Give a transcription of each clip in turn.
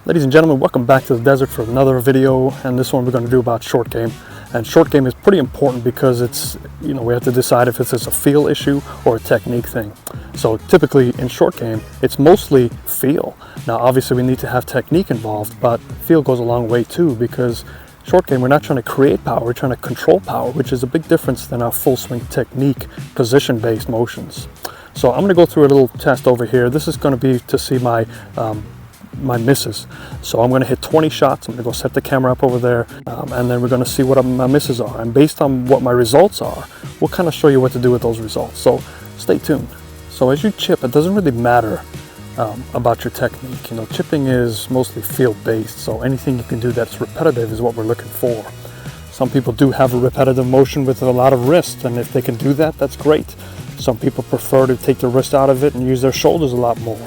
Ladies and gentlemen, welcome back to the desert for another video, and this one we're going to do about short game. And short game is pretty important because it's, we have to decide if it's a feel issue or a technique thing. So typically in short game, it's mostly feel. Now obviously we need to have technique involved, but feel goes a long way too, because short game, we're not trying to create power, we're trying to control power, which is a big difference than our full swing technique, position-based motions. So I'm going to go through a little test over here. This is going to be to see my misses. So I'm going to hit 20 shots. I'm going to go set the camera up over there, and then we're going to see what my misses are. And based on what my results are, we'll kind of show you what to do with those results. So stay tuned. So as you chip, it doesn't really matter about your technique. Chipping is mostly field-based, so anything you can do that's repetitive is what we're looking for. Some people do have a repetitive motion with a lot of wrist, and if they can do that, that's great. Some people prefer to take the wrist out of it and use their shoulders a lot more.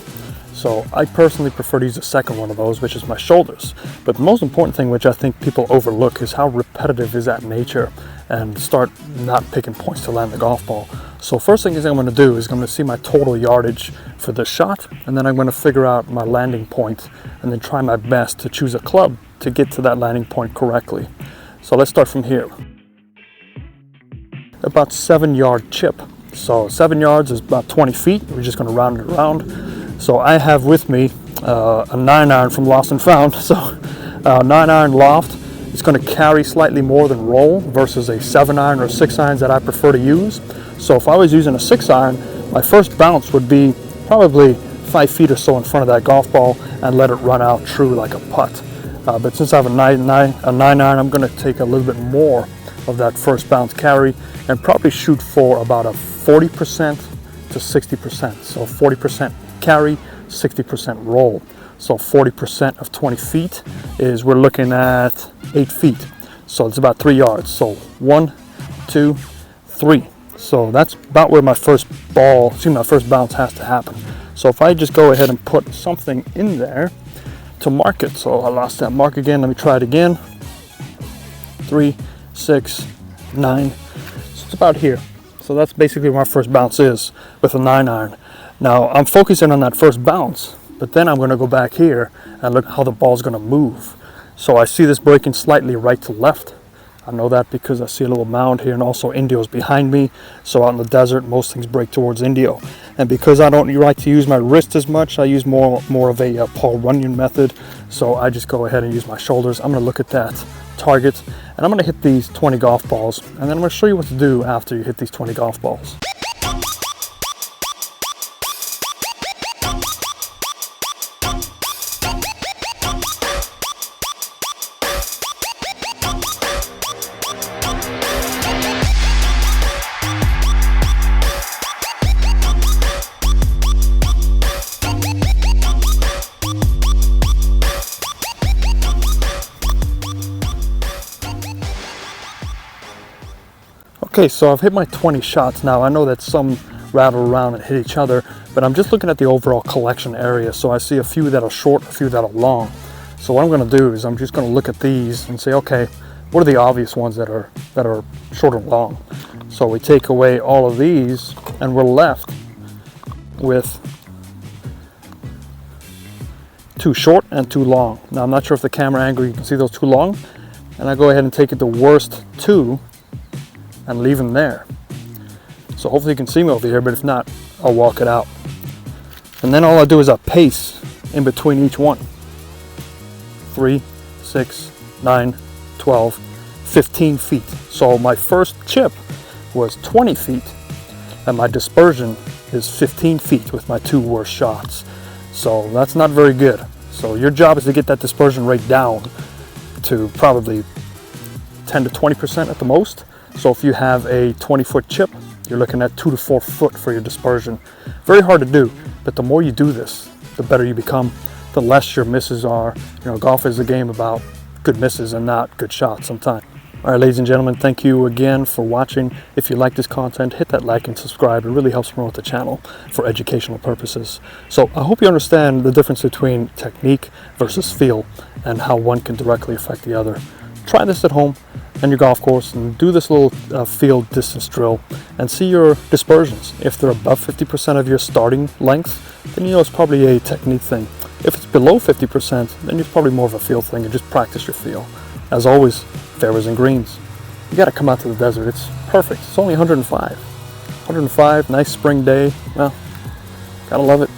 So I personally prefer to use the second one of those, which is my shoulders. But the most important thing, which I think people overlook, is how repetitive is that nature, and start not picking points to land the golf ball. So first thing I'm going to do is I'm going to see my total yardage for this shot, and then I'm going to figure out my landing point and then try my best to choose a club to get to that landing point correctly. So let's start from here. About 7-yard chip. So 7 yards is about 20 feet. We're just going to round it around. So I have with me a 9-iron from Lost and Found. So 9-iron loft, it's going to carry slightly more than roll versus a 7-iron or 6-irons that I prefer to use. So if I was using a 6-iron, my first bounce would be probably 5 feet or so in front of that golf ball and let it run out true like a putt. But since I have a 9-iron, I'm going to take a little bit more of that first bounce carry and probably shoot for about a 40% to 60%. So 40% carry, 60% roll. So 40% of 20 feet is, we're looking at 8 feet. So it's about 3 yards. So 1, 2, 3. So that's about where my first bounce has to happen. So if I just go ahead and put something in there to mark it. So I lost that mark again. Let me try it again. 3, 6, 9. So it's about here. So that's basically where my first bounce is with a 9-iron. Now I'm focusing on that first bounce, but then I'm going to go back here and look how the ball's going to move. So I see this breaking slightly right to left. I know that because I see a little mound here, and also Indio's behind me. So out in the desert, most things break towards Indio. And because I don't like to use my wrist as much, I use more of a Paul Runyon method. So I just go ahead and use my shoulders. I'm going to look at that target, and I'm going to hit these 20 golf balls, and then I'm going to show you what to do after you hit these 20 golf balls. Okay, so I've hit my 20 shots now. I know that some rattle around and hit each other, but I'm just looking at the overall collection area. So I see a few that are short, a few that are long. So what I'm going to do is I'm just going to look at these and say, okay, what are the obvious ones that are short and long? So we take away all of these, and we're left with 2 short and 2 long. Now I'm not sure if the camera angle, you can see those 2 long, and I go ahead and take it the worst 2 and leave them there. So hopefully you can see me over here, but if not, I'll walk it out. And then all I do is I pace in between each one. 3, 6, 9, 12, 15 feet. So my first chip was 20 feet, and my dispersion is 15 feet with my 2 worst shots. So that's not very good. So your job is to get that dispersion rate down to probably 10 to 20% at the most. So if you have a 20-foot chip, you're looking at 2 to 4 foot for your dispersion. Very hard to do, but the more you do this, the better you become, the less your misses are. Golf is a game about good misses and not good shots sometimes. All right, ladies and gentlemen, thank you again for watching. If you like this content, hit that like and subscribe. It really helps promote the channel for educational purposes. So I hope you understand the difference between technique versus feel and how one can directly affect the other. Try this at home and your golf course and do this little field distance drill and see your dispersions. If they're above 50% of your starting length, then you know it's probably a technique thing. If it's below 50%, then it's probably more of a feel thing and just practice your feel. As always, fairways and greens. You got to come out to the desert. It's perfect. It's only 105. 105, nice spring day. Well, gotta love it.